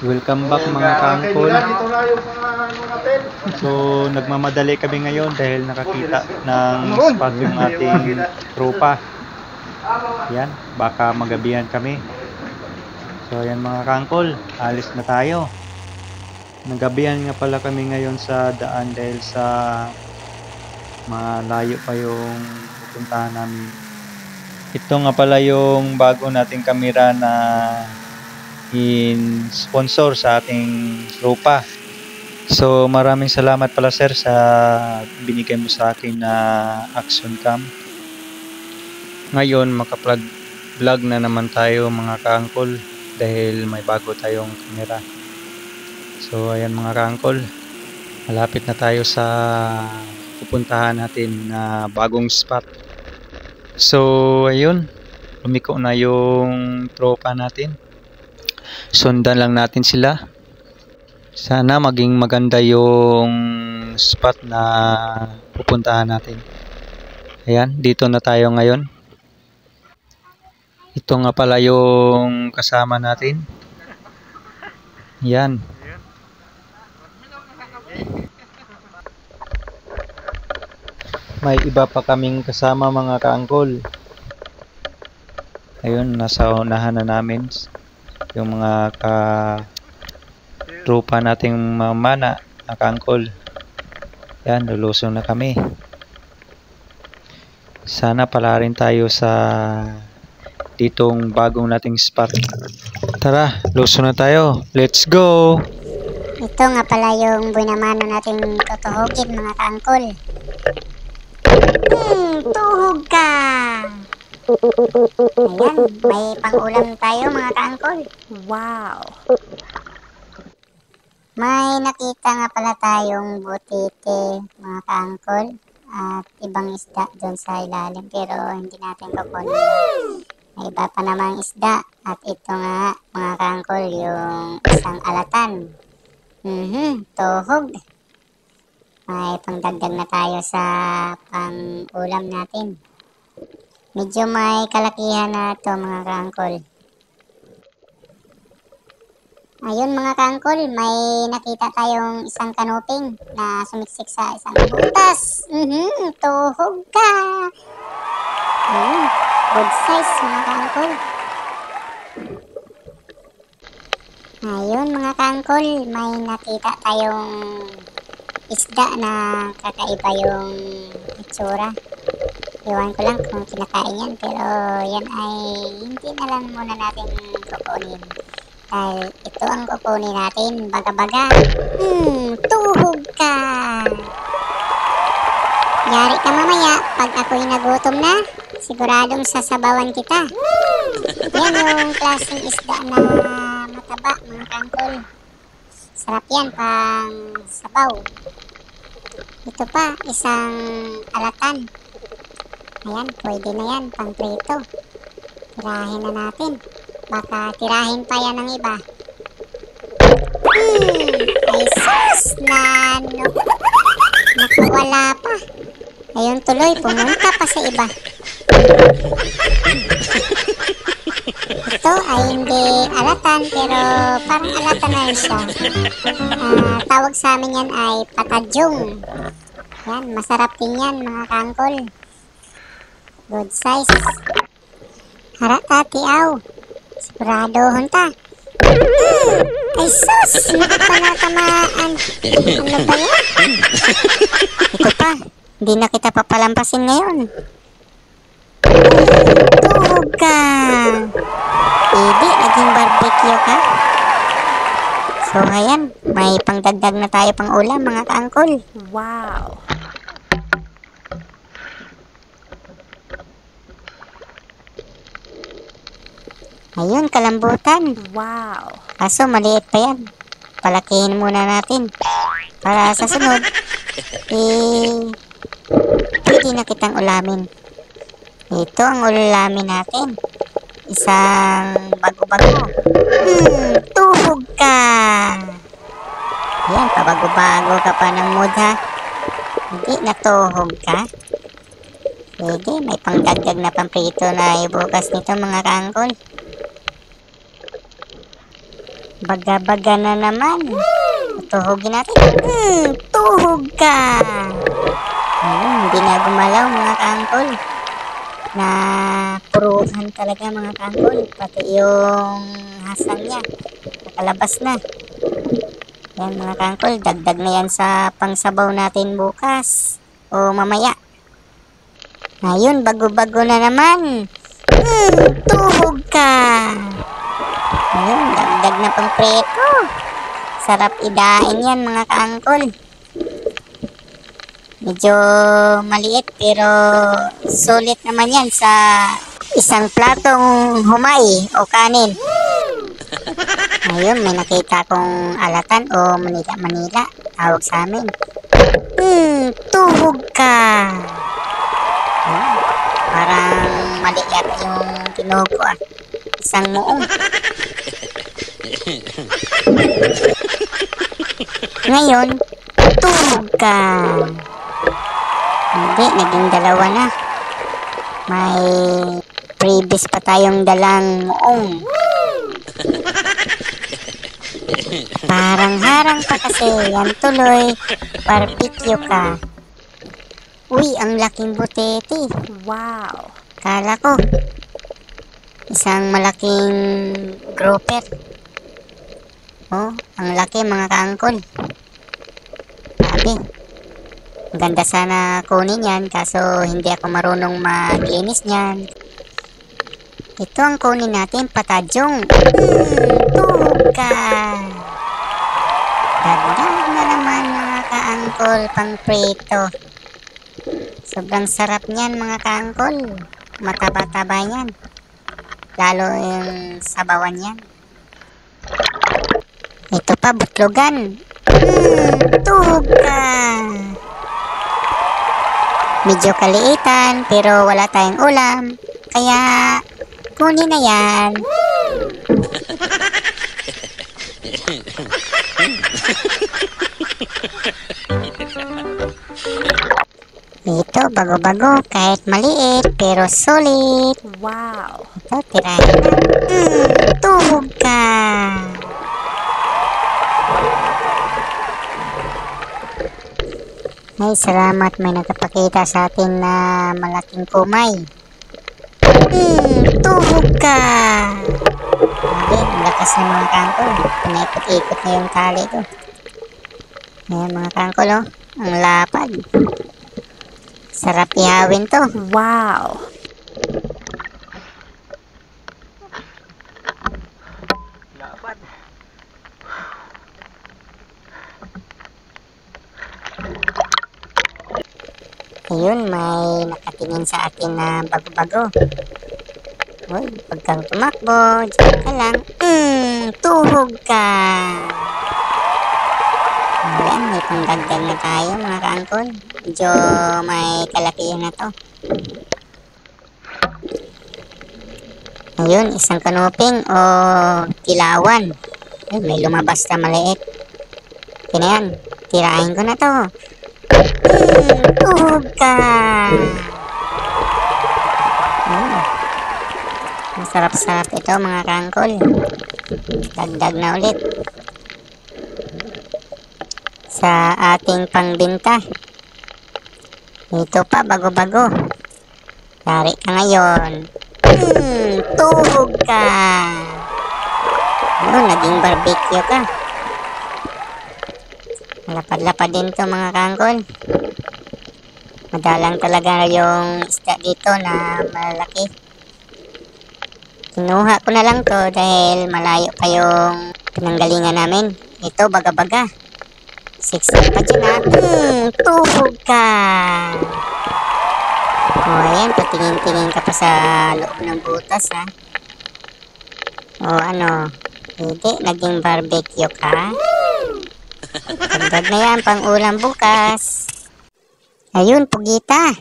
Welcome back mga kaangkol. So nagmamadali kami ngayon dahil nakakita ng spot yung ating tropa. Yan, baka magabihan kami. So yan mga kaangkol, alis na tayo. Nagabihan nga pala kami ngayon sa daan dahil sa malayo pa yung pupuntahan namin. Ito nga pala yung bago nating kamera na sponsor sa ating tropa. So maraming salamat pala sir sa binigay mo sa akin na action cam. Ngayon vlog na naman tayo mga kaangkol dahil may bago tayong kamera. So ayan mga kaangkol, malapit na tayo sa pupuntahan natin na bagong spot. So ayun, lumiko na yung tropa natin. Sundan lang natin sila. Sana maging maganda yung spot na pupuntahan natin. Ayan, dito na tayo ngayon. Ito nga pala yung kasama natin. Ayan. May iba pa kaming kasama mga kaangkol. Ayun, nasa unahan na namin yung mga tropa nating mamana na kaangkol. Yan, lulusong na kami. Sana pala rin tayo sa ditong bagong nating spot. Tara, lusong na tayo. Let's go! Ito nga pala yung buinamano nating tutuhugin mga kaangkol. Tuhog ka! Ayan, may pang-ulam tayo mga kaangkol. Wow! May nakita nga pala tayong butite mga kaangkol at ibang isda doon sa ilalim pero hindi natin kukunin. May iba pa namang isda at ito nga mga kaangkol yung isang alatan. Tuhog. May pangdagdag na tayo sa pang-ulam natin. Medyo may kalakihan na ito mga kaangkol. Ayun mga kaangkol, may nakita tayong isang kanuping na sumiksik sa isang butas. Tuhog ka! Good size mga kaangkol. Ayun mga kaangkol, may nakita tayong isda na kakaiba yung itsura. Iwan ko lang kung kinakain yan, pero yan ay hindi na lang muna natin kukunin. Dahil ito ang kukunin natin, baga-baga. Tuhog ka! Yari ka mamaya, pag ako'y nagutom na, siguradong sasabawan kita. Yan yung klaseng isda na mataba, mga kaangkol. Sarap yan pang sabaw. Ito pa, isang alatan. Ayan, pwede na yan, pang prito. Tirahin na natin. Baka tirahin pa yan ng iba. Ay sus! Nakawala pa. Ayun tuloy, pumunta pa sa iba. Ito ay hindi alatan, pero parang alatan na yun siya. Tawag sa amin yan ay patadyong. Yan, masarap din yan mga kaangkol. Good size. Harata, tiaw. Sigurado hunta. Ay sus! Nakapalatamaan. Ano ba yan? Ito pa. Hindi na kita papalampasin ngayon. Tuhog ka. Pwede, naging barbecue ka. So ayan, may pangdagdag na tayo pang ulam mga kaangkol. Wow. Ayun, kalambutan. Wow. Kaso maliit pa yan. Palakihin muna natin. Para sa sunod, pwede na kitang ulamin. Ito ang ulamin natin. Isang bago-bago. Tuhog ka! Yan, pabago-bago ka pa ng mood ha. Hindi natuhog ka. Pwede, may pangdagdag na pamprito na ibukas nito mga kaangkol. Baga-baga na naman. Tuhogin natin. Tuhog ka! Ayun, hindi na gumalaw mga kaangkol. Na puruhan talaga mga kaangkol. Pati yung hasang niya. Nakalabas na. Yan mga kaangkol, dagdag na yan sa pangsabaw natin bukas. O mamaya. Ayun, bago-bago na naman. Tuhog ka! Ayun, dagdag na pang preto. Sarap idain yan mga kaangkol. Medyo maliit pero sulit naman yan sa isang platong humay o kanin. Ayun, may nakita kong alatan o Manila. Tawag sa amin. Tuhog ka! Ayun, parang mali yata yung tinuhog ko ah. Isang muong. Ngayon, tuhog ka. Hindi, naging dalawa na. May previous pa tayong dalang muong. Parang harang pa kasi. Yan tuloy. Barbecue ka. Uy, ang laking butete. Wow. Kala ko isang malaking grouper. Oh, ang laki mga kaangkol. Sabi, ganda sana kunin yan kaso hindi ako marunong maglinis niyan. Ito ang kunin natin, patadyong. Tuhog ka! Dagdag na naman mga kaangkol pang prito. Sobrang sarap niyan mga kaangkol. Mataba-taba yan. Lalo yung sabawan yan. Ito pa, butlogan. Tuhog ka! Medyo kaliitan, pero wala tayong ulam. Kaya, kunin na yan. Ito, bago-bago, kahit maliit, pero solid. Wow. Ito, tirahin na. Tuhog ka! Ay, salamat may nagpapakita sa atin na malaking kumay. Tuhog ka! Grabe, ang lakas ng mga kangkol. Pinaikot-ikot na yung tali ko. Ayan mga kangkol, oh. Ang lapad. Sarap ihawin to. Wow. Lapad. Ayun, may nakatingin sa atin na bago-bago. Uy, pag kang tumakbo, dyan ka lang. Tuhog ka! Ayan, may pangdagdag na tayo mga kaangkol. Medyo may kalakihan na to. Ayun, isang kanuping o tilawan. Ay, may lumabas na maliit. Kinayan, tirahin ko na to. Tuhog ka! Masarap-sarap ito mga kaangkol. Dagdag na ulit sa ating pangbinta. Ito pa, bago-bago. Yari ka ngayon. Tuhog ka! Ano, naging barbecue ka. Lapad-lapad din to mga kaangkol. Madalang talaga yung isda dito na malaki. Kinuha ko na lang to dahil malayo pa yung pinanggalingan namin. Ito, baga-baga. Sexy pa dyan, ha? Tuhog ka. O, ayan. Patingin-tingin ka pa sa loob ng butas, ha? O, ano? Hindi, naging barbecue ka? Dagdag na yan, pang ulam bukas. Ayun, pugita.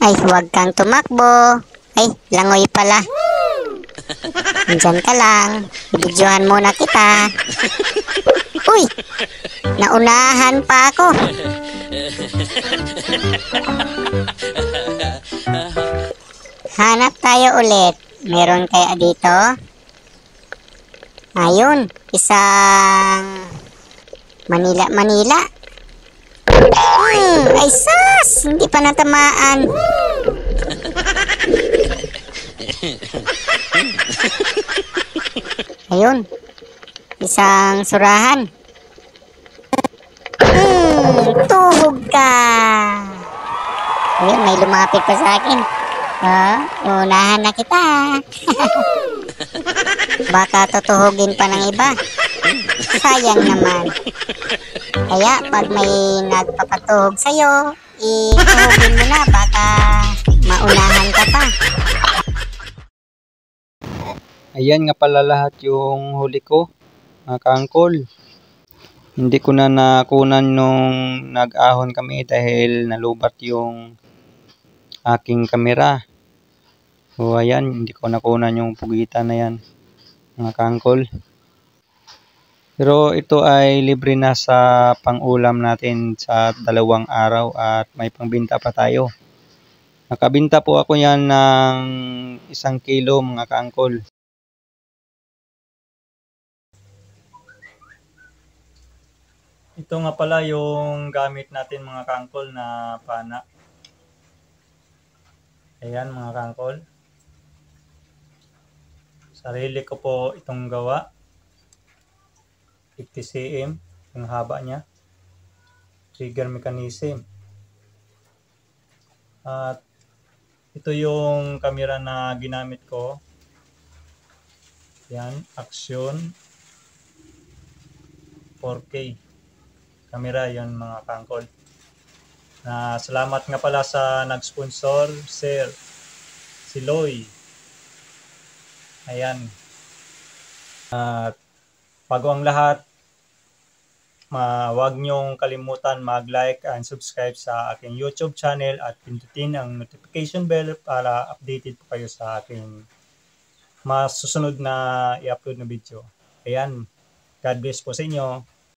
Ay, huwag kang tumakbo. Ay, langoy pala. Diyan ka lang. Bidyohan muna kita. Uy, naunahan pa ako. Hanap tayo ulit. Meron kaya dito? Ayun, isang Manila. Ay sus! Hindi pa natamaan. Ayun, isang surahan. Tuhog ka. Ayun, may lumapit pa sa akin. Unahan na kita. Baka tutuhugin pa ng iba. Sayang naman. Kaya pag may nagpapatuhog sa'yo, ituhugin mo na, baka maunahan ka pa. Ayan nga pala lahat yung huli ko, mga kaangkol. Hindi ko na nakunan nung nag-ahon kami dahil nalubat yung aking kamera. So ayan, hindi ko nakunan yung pugita na yan, mga kaangkol. Pero ito ay libre na sa pang-ulam natin sa 2 araw at may pangbenta pa tayo. Nakabinta po ako yan ng 1 kilo, mga kaangkol. Ito nga pala yung gamit natin, mga kaangkol, na pana. Ayan, mga kaangkol. Sarili ko po itong gawa. 50 cm yung haba niya. Trigger mechanism. At ito yung camera na ginamit ko. Yan, Action 4K. Camera yon, mga kaangkol. Salamat nga pala sa nag-sponsor, Sir Siloy. Ayan. At bago ang lahat, huwag niyong kalimutan mag-like and subscribe sa aking YouTube channel at pindutin ang notification bell para updated po kayo sa aking mas susunod na i-upload na video. Ayan. God bless po sa inyo.